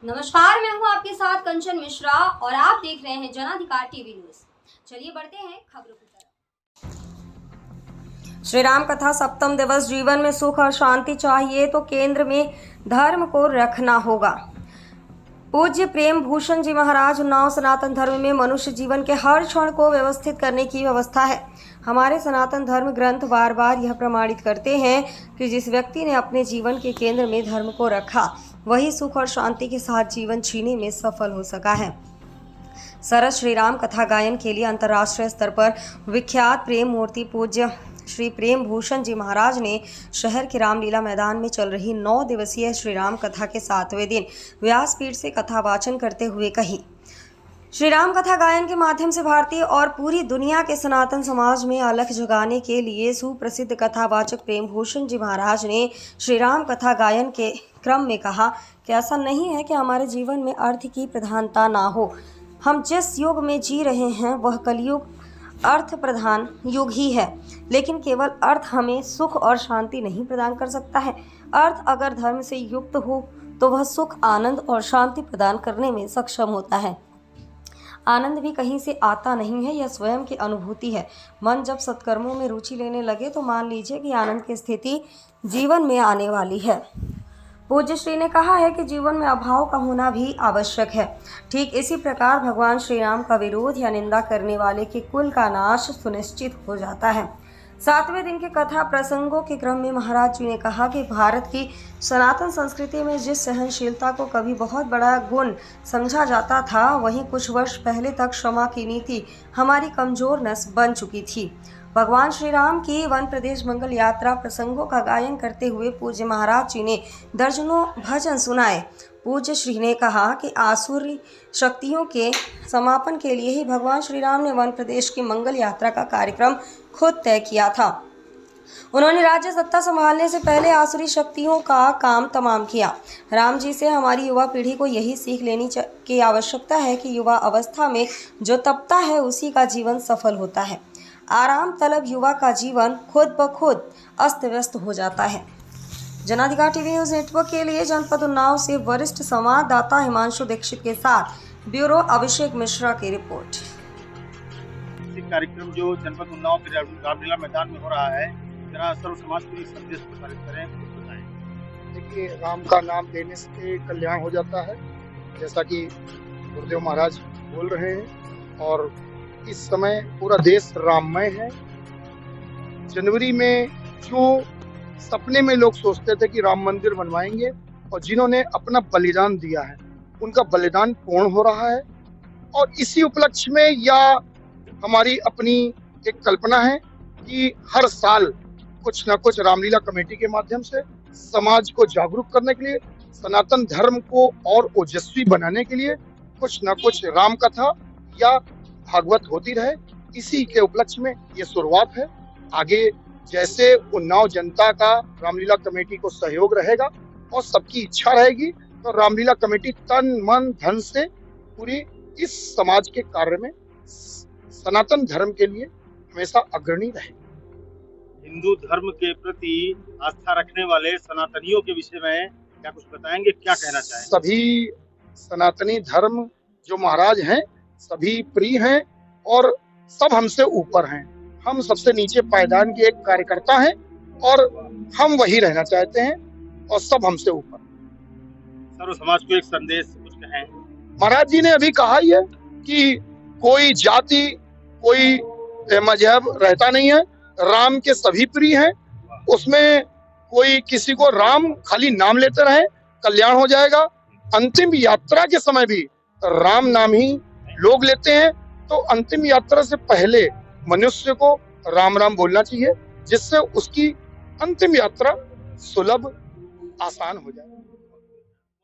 नमस्कार, मैं हूं आपके साथ कंचन मिश्रा और आप देख रहे हैं जनाधिकार टीवी न्यूज। चलिए बढ़ते हैं खबरों की तरफ। श्री राम कथा सप्तम दिवस। जीवन में सुख और शांति चाहिए तो केंद्र में धर्म को रखना होगा। पूज्य प्रेम भूषण जी महाराज उन्नाव सनातन धर्म में मनुष्य जीवन के हर क्षण को व्यवस्थित करने की व्यवस्था है। हमारे सनातन धर्म ग्रंथ बार बार यह प्रमाणित करते हैं कि जिस व्यक्ति ने अपने जीवन के केंद्र में धर्म को रखा वही सुख और शांति के साथ जीवन जीने में सफल हो सका है। सरस श्री राम कथा गायन के लिए अंतर्राष्ट्रीय स्तर पर विख्यात प्रेम मूर्ति पूज्य श्री प्रेम भूषण जी महाराज ने शहर के रामलीला मैदान में चल रही 9 दिवसीय श्री राम कथा के 7वें दिन व्यासपीठ से कथा वाचन करते हुए कही। श्री राम कथा गायन के माध्यम से भारतीय और पूरी दुनिया के सनातन समाज में अलख जगाने के लिए सुप्रसिद्ध कथावाचक प्रेम भूषण जी महाराज ने श्री राम कथा गायन के क्रम में कहा कि ऐसा नहीं है कि हमारे जीवन में अर्थ की प्रधानता ना हो। हम जिस युग में जी रहे हैं वह कलयुग अर्थ प्रधान युग ही है, लेकिन केवल अर्थ हमें सुख और शांति नहीं प्रदान कर सकता है। अर्थ अगर धर्म से युक्त हो तो वह सुख, आनंद और शांति प्रदान करने में सक्षम होता है। आनंद भी कहीं से आता नहीं है, यह स्वयं की अनुभूति है। मन जब सत्कर्मों में रुचि लेने लगे तो मान लीजिए कि आनंद की स्थिति जीवन में आने वाली है। पूज्य श्री ने कहा है कि जीवन में अभाव का होना भी आवश्यक है। ठीक इसी प्रकार भगवान श्री राम का विरोध या निंदा करने वाले के कुल का नाश सुनिश्चित हो जाता है। 7वें दिन के कथा प्रसंगों के क्रम में महाराज जी ने कहा कि भारत की सनातन संस्कृति में जिस सहनशीलता को कभी बहुत बड़ा गुण समझा जाता था, वहीं कुछ वर्ष पहले तक क्षमा की नीति हमारी कमजोर नस बन चुकी थी। भगवान श्री राम की वन प्रदेश मंगल यात्रा प्रसंगों का गायन करते हुए पूज्य महाराज जी ने दर्जनों भजन सुनाए। पूज्य श्री ने कहा कि आसुरी शक्तियों के समापन के लिए ही भगवान श्री राम ने वन प्रदेश की मंगल यात्रा का कार्यक्रम खुद तय किया था। उन्होंने राज्य सत्ता संभालने से पहले आसुरी शक्तियों का काम तमाम किया। राम जी से हमारी युवा पीढ़ी को यही सीख लेनी की आवश्यकता है कि युवा अवस्था में जो तपता है उसी का जीवन सफल होता है। आराम तलब युवा का जीवन खुद ब खुद अस्त व्यस्त हो जाता है। जनाधिकार टीवी न्यूज नेटवर्क के लिए जनपद उन्नाव से वरिष्ठ संवाददाता हिमांशु दीक्षित के साथ ब्यूरो अभिषेक मिश्रा की रिपोर्ट। कार्यक्रम जो जनपद उन्नाव के रामलीला मैदान में हो रहा है, जरा सर्व समाज को एक संदेश प्रसारित करें, बताएं। देखिए, राम का नाम लेने से कल्याण हो जाता है, जैसा कि गुरुदेव महाराज बोल रहे हैं। और इस समय पूरा देश राममय है। जनवरी में जो सपने में लोग सोचते थे कि राम मंदिर बनवाएंगे और जिन्होंने अपना बलिदान दिया है उनका बलिदान पूर्ण हो रहा है। और इसी उपलक्ष्य में या हमारी अपनी एक कल्पना है कि हर साल कुछ न कुछ रामलीला कमेटी के माध्यम से समाज को जागरूक करने के लिए, सनातन धर्म को और ओजस्वी बनाने के लिए कुछ न कुछ राम कथा या भागवत होती रहे। इसी के उपलक्ष्य में ये शुरुआत है। आगे जैसे उन्नाव जनता का रामलीला कमेटी को सहयोग रहेगा और सबकी इच्छा रहेगी तो रामलीला कमेटी तन मन धन से पूरी इस समाज के कार्य में सनातन धर्म के लिए हमेशा अग्रणी रहे। हिंदू धर्म के प्रति आस्था रखने वाले सनातनियों के विषय में क्या कुछ बताएंगे, क्या कहना चाहेंगे? सभी सनातनी धर्म जो महाराज हैं सभी प्रिय हैं और सब हमसे ऊपर हैं। हम सबसे नीचे पायदान के एक कार्यकर्ता हैं और हम वही रहना चाहते हैं और सब हमसे ऊपर। सर्व समाज को एक संदेश कुछ कहें। महाराज जी ने अभी कहा ही है कि कोई जाति, कोई मजहब रहता नहीं है, राम के सभी प्रिय हैं। उसमें कोई किसी को राम खाली नाम लेते रहे, कल्याण हो जाएगा। अंतिम यात्रा के समय भी राम नाम ही लोग लेते हैं, तो अंतिम यात्रा से पहले मनुष्य को राम राम बोलना चाहिए, जिससे उसकी अंतिम यात्रा सुलभ आसान हो जाए।